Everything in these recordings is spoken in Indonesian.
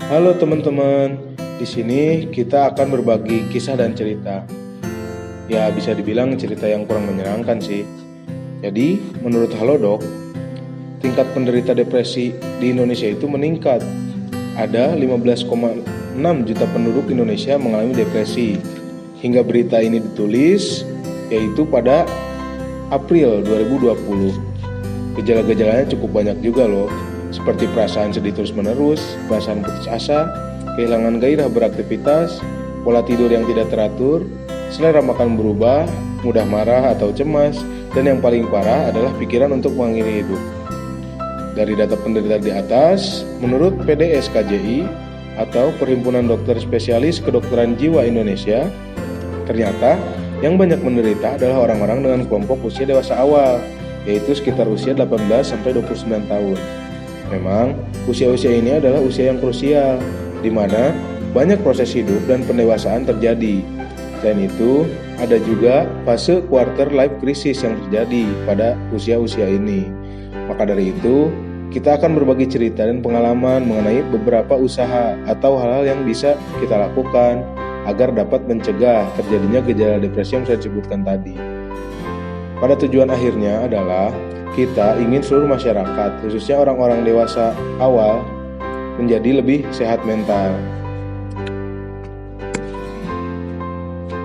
Halo teman-teman, di sini kita akan berbagi kisah dan cerita. Ya, bisa dibilang cerita yang kurang menyenangkan sih. Jadi, menurut Halodoc, tingkat penderita depresi di Indonesia itu meningkat. Ada 15,6 juta penduduk Indonesia mengalami depresi. Hingga berita ini ditulis, yaitu pada April 2020. Gejala-gejalanya cukup banyak juga loh, seperti perasaan sedih terus-menerus, perasaan putus asa, kehilangan gairah beraktivitas, pola tidur yang tidak teratur, selera makan berubah, mudah marah atau cemas, dan yang paling parah adalah pikiran untuk mengakhiri hidup. Dari data penderita di atas, menurut PDSKJI atau Perhimpunan Dokter Spesialis Kedokteran Jiwa Indonesia, ternyata yang banyak menderita adalah orang-orang dengan kelompok usia dewasa awal, yaitu sekitar usia 18-29 tahun. Memang, usia-usia ini adalah usia yang krusial, di mana banyak proses hidup dan pendewasaan terjadi. Selain itu, ada juga fase quarter life crisis yang terjadi pada usia-usia ini. Maka dari itu, kita akan berbagi cerita dan pengalaman mengenai beberapa usaha atau hal-hal yang bisa kita lakukan agar dapat mencegah terjadinya gejala depresi yang saya sebutkan tadi. Pada tujuan akhirnya adalah kita ingin seluruh masyarakat, khususnya orang-orang dewasa awal, menjadi lebih sehat mental.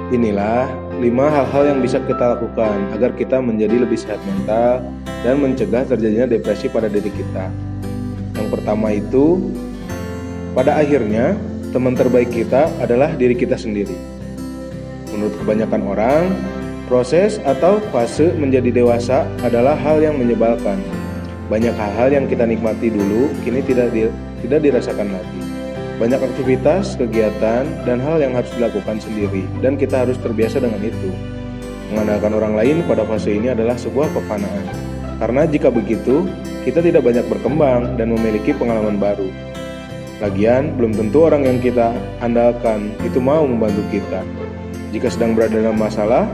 Inilah 5 hal-hal yang bisa kita lakukan agar kita menjadi lebih sehat mental dan mencegah terjadinya depresi pada diri kita. Yang pertama itu, pada akhirnya, teman terbaik kita adalah diri kita sendiri. Menurut kebanyakan orang, proses atau fase menjadi dewasa adalah hal yang menyebalkan. Banyak hal-hal yang kita nikmati dulu kini tidak dirasakan lagi. Banyak aktivitas, kegiatan, dan hal yang harus dilakukan sendiri, dan kita harus terbiasa dengan itu. Mengandalkan orang lain pada fase ini adalah sebuah kefanaan. Karena jika begitu, kita tidak banyak berkembang dan memiliki pengalaman baru. Lagian, belum tentu orang yang kita andalkan itu mau membantu kita. Jika sedang berada dalam masalah,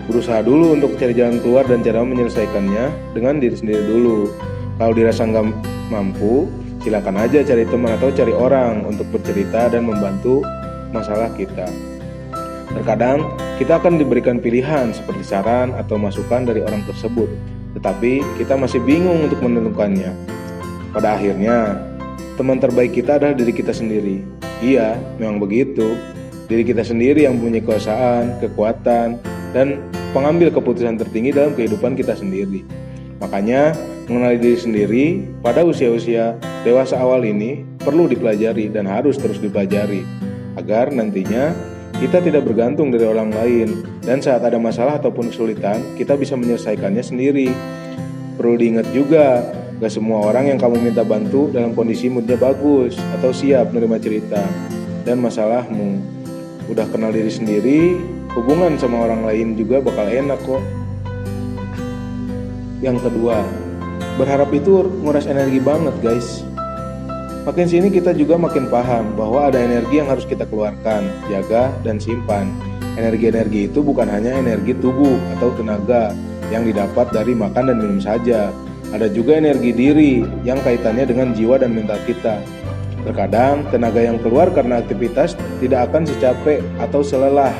berusaha dulu untuk cari jalan keluar dan cara menyelesaikannya dengan diri sendiri dulu. Kalau dirasa nggak mampu, silakan aja cari teman atau cari orang untuk bercerita dan membantu masalah kita. Terkadang kita akan diberikan pilihan seperti saran atau masukan dari orang tersebut, tetapi kita masih bingung untuk menentukannya. Pada akhirnya, teman terbaik kita adalah diri kita sendiri. Iya, memang begitu. Diri kita sendiri yang mempunyai kekuasaan, kekuatan, dan pengambil keputusan tertinggi dalam kehidupan kita sendiri. Makanya, mengenali diri sendiri pada usia-usia dewasa awal ini perlu dipelajari dan harus terus dipelajari agar nantinya kita tidak bergantung dari orang lain dan saat ada masalah ataupun kesulitan kita bisa menyelesaikannya sendiri. Perlu diingat juga, gak semua orang yang kamu minta bantu dalam kondisi moodnya bagus atau siap menerima cerita dan masalahmu. Udah kenal diri sendiri, hubungan sama orang lain juga bakal enak kok. Yang kedua, berharap itu nguras energi banget guys. Makin sini kita juga makin paham bahwa ada energi yang harus kita keluarkan, jaga, dan simpan. Energi-energi itu bukan hanya energi tubuh atau tenaga yang didapat dari makan dan minum saja. Ada juga energi diri yang kaitannya dengan jiwa dan mental kita. Terkadang tenaga yang keluar karena aktivitas tidak akan secapek atau selelah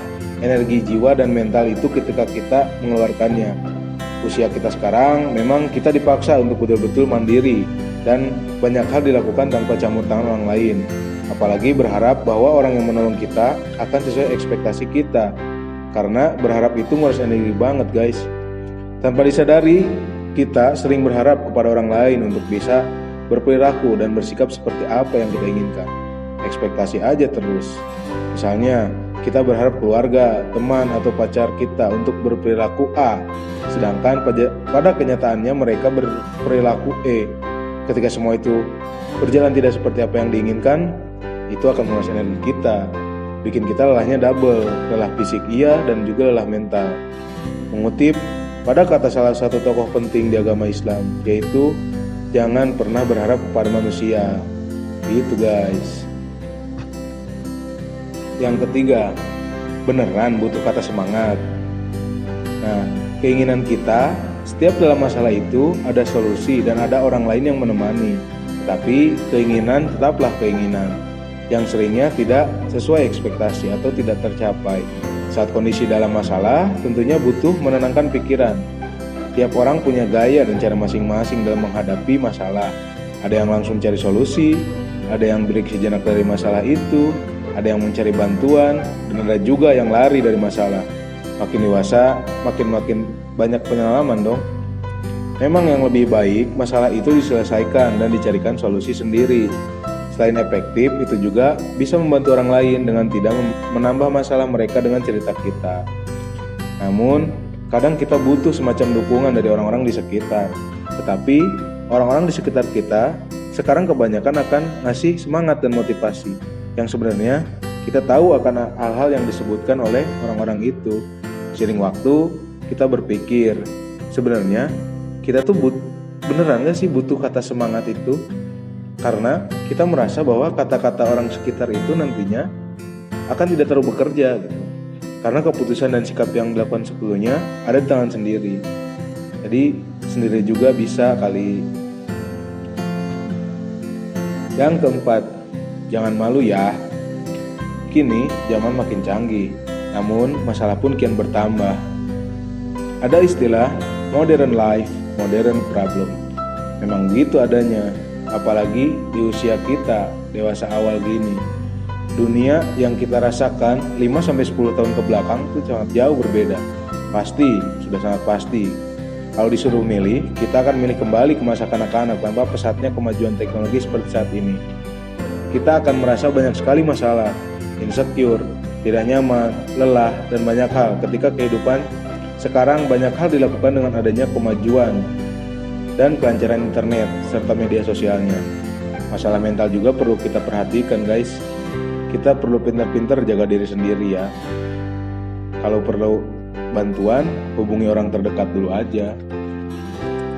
energi jiwa dan mental itu ketika kita mengeluarkannya. Usia kita sekarang memang kita dipaksa untuk betul-betul mandiri dan banyak hal dilakukan tanpa campur tangan orang lain. Apalagi berharap bahwa orang yang menolong kita akan sesuai ekspektasi kita. Karena berharap itu nguras energi banget guys. Tanpa disadari, kita sering berharap kepada orang lain untuk bisa berperilaku dan bersikap seperti apa yang kita inginkan. Ekspektasi aja terus. Misalnya, kita berharap keluarga, teman, atau pacar kita untuk berperilaku A, sedangkan pada kenyataannya mereka berperilaku E. Ketika semua itu berjalan tidak seperti apa yang diinginkan, itu akan menguras energi kita, bikin kita lelahnya double, lelah fisik iya dan juga lelah mental. Mengutip pada kata salah satu tokoh penting di agama Islam, yaitu jangan pernah berharap kepada manusia. Gitu guys. Yang ketiga, beneran butuh kata semangat. Nah, keinginan kita, setiap dalam masalah itu ada solusi dan ada orang lain yang menemani. Tapi keinginan tetaplah keinginan. yang seringnya tidak sesuai ekspektasi atau tidak tercapai. Saat kondisi dalam masalah, tentunya butuh menenangkan pikiran. Tiap orang punya gaya dan cara masing-masing dalam menghadapi masalah. Ada yang langsung cari solusi, ada yang break sejenak dari masalah itu, ada yang mencari bantuan, dan ada juga yang lari dari masalah. Makin dewasa, makin banyak pengalaman dong. Memang yang lebih baik masalah itu diselesaikan dan dicarikan solusi sendiri. Selain efektif, itu juga bisa membantu orang lain dengan tidak menambah masalah mereka dengan cerita kita. Namun, kadang kita butuh semacam dukungan dari orang-orang di sekitar. Tetapi, orang-orang di sekitar kita sekarang kebanyakan akan ngasih semangat dan motivasi, yang sebenarnya kita tahu akan hal-hal yang disebutkan oleh orang-orang itu. Seiring waktu, kita berpikir, sebenarnya kita tuh beneran gak sih butuh kata semangat itu? Karena kita merasa bahwa kata-kata orang sekitar itu nantinya akan tidak terlalu bekerja gitu. Karena keputusan dan sikap yang dilakukan sebelumnya ada di tangan sendiri. Jadi sendiri juga bisa kali. Yang keempat, jangan malu ya. Kini zaman makin canggih, namun masalah pun kian bertambah. Ada istilah modern life, modern problem. Memang begitu adanya. Apalagi di usia kita, dewasa awal gini. Dunia yang kita rasakan 5-10 tahun ke belakang itu sangat jauh berbeda. Pasti, sudah sangat pasti. Kalau disuruh milih, kita akan milih kembali ke masa kanak-kanak tanpa pesatnya kemajuan teknologi seperti saat ini. Kita akan merasa banyak sekali masalah, insecure, tidak nyaman, lelah, dan banyak hal ketika kehidupan sekarang banyak hal dilakukan dengan adanya kemajuan dan kelancaran internet serta media sosialnya. Masalah mental juga perlu kita perhatikan guys. Kita perlu pintar-pintar jaga diri sendiri ya. Kalau perlu bantuan, hubungi orang terdekat dulu aja.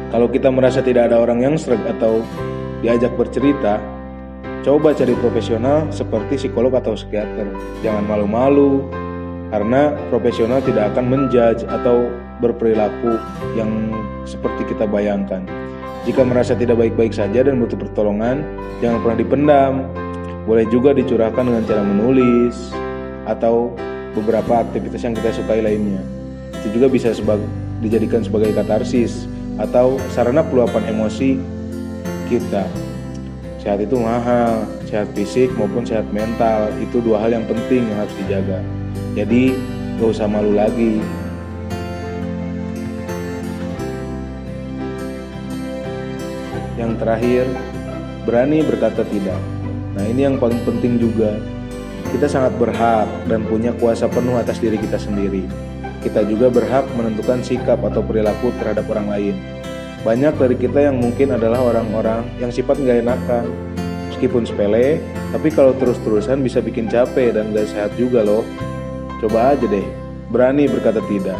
Kalau kita merasa tidak ada orang yang sreg atau diajak bercerita, coba cari profesional seperti psikolog atau psikiater. Jangan malu-malu, karena profesional tidak akan menjudge atau berperilaku yang seperti kita bayangkan. Jika merasa tidak baik-baik saja dan butuh pertolongan, jangan pernah dipendam. Boleh juga dicurahkan dengan cara menulis atau beberapa aktivitas yang kita sukai lainnya. Itu juga bisa dijadikan sebagai katarsis atau sarana peluapan emosi kita. Sehat itu mahal, sehat fisik maupun sehat mental itu dua hal yang penting yang harus dijaga. Jadi gak usah malu lagi. Yang terakhir, berani berkata tidak. Nah ini yang paling penting juga. Kita sangat berhak dan punya kuasa penuh atas diri kita sendiri. Kita juga berhak menentukan sikap atau perilaku terhadap orang lain. Banyak dari kita yang mungkin adalah orang-orang yang sifat gak enakan. Meskipun sepele, tapi kalau terus-terusan bisa bikin capek dan gak sehat juga loh. Coba aja deh, berani berkata tidak.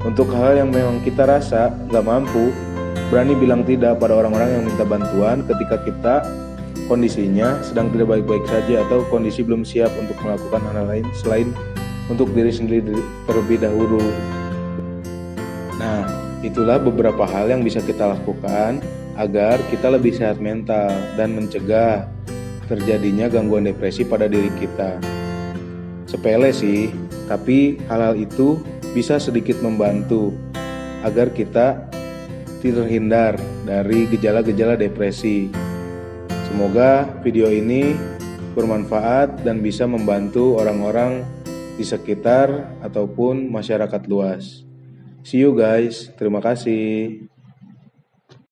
Untuk hal yang memang kita rasa gak mampu, berani bilang tidak pada orang-orang yang minta bantuan ketika kita kondisinya sedang tidak baik-baik saja atau kondisi belum siap untuk melakukan hal lain selain untuk diri sendiri terlebih dahulu. Nah, itulah beberapa hal yang bisa kita lakukan agar kita lebih sehat mental dan mencegah terjadinya gangguan depresi pada diri kita. Sepele sih, tapi hal-hal itu bisa sedikit membantu agar kita terhindar dari gejala-gejala depresi. Semoga video ini bermanfaat dan bisa membantu orang-orang di sekitar ataupun masyarakat luas. See you guys, terima kasih.